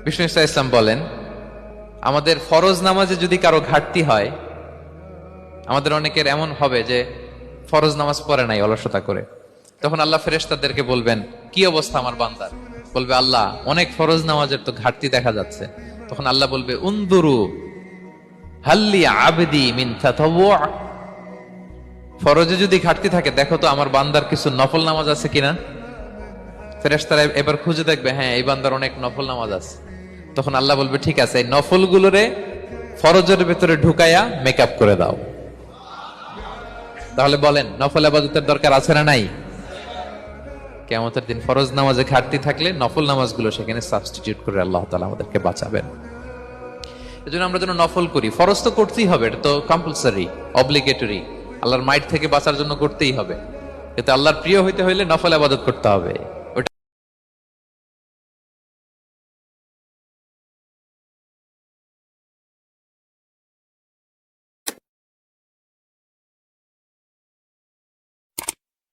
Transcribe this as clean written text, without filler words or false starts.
বিষ্ণু ইসলাম বলেন, আমাদের ফরজ নামাজে যদি কারো ঘাটতি হয়, আমাদের অনেকের এমন হবে যে ফরজ নামাজ পড়ে নাই অলসতা করে, তখন আল্লাহ ফেরেশতাদেরকে বলবেন, কি অবস্থা আমার বান্দার? বলবে, আল্লাহ অনেক ফরজ নামাজের তো ঘাটতি দেখা যাচ্ছে। তখন আল্লাহ বলবে, উনদুরু হাল্লি আবদি মিন তাতাওয়ু, ফরজে যদি ঘাটতি থাকে দেখো তো আমার বান্দার কিছু নফল নামাজ আছে কিনা। ফেরেশতারা এবার খুঁজে দেখবে, হ্যাঁ এই বান্দার অনেক নফল নামাজ আছে। তখন আল্লাহ বলবে, ঠিক আছে, এই নফল গুলোরে ফরজের ভেতরে ঢুকাইয়া মেকআপ করে দাও। তাহলে বলেন, নফল ইবাদতের দরকার আছে না নাই? কিয়ামতের দিন ফরজ নামাজে ঘাটতি থাকলে নফল নামাজগুলো সেখানে সাবস্টিটিউট করে আল্লাহ তাআলা আমাদেরকে বাঁচাবেন। এজন্য আমরা যেন নফল করি। ফরজ তো করতেই হবে, এটা তো কম্পালসরি, অব্লিগেটরি, আল্লাহর মাইট থেকে বাঁচার জন্য করতেই হবে। কিন্তু আল্লাহর প্রিয় হইতে হইলে নফল ইবাদত করতে হবে।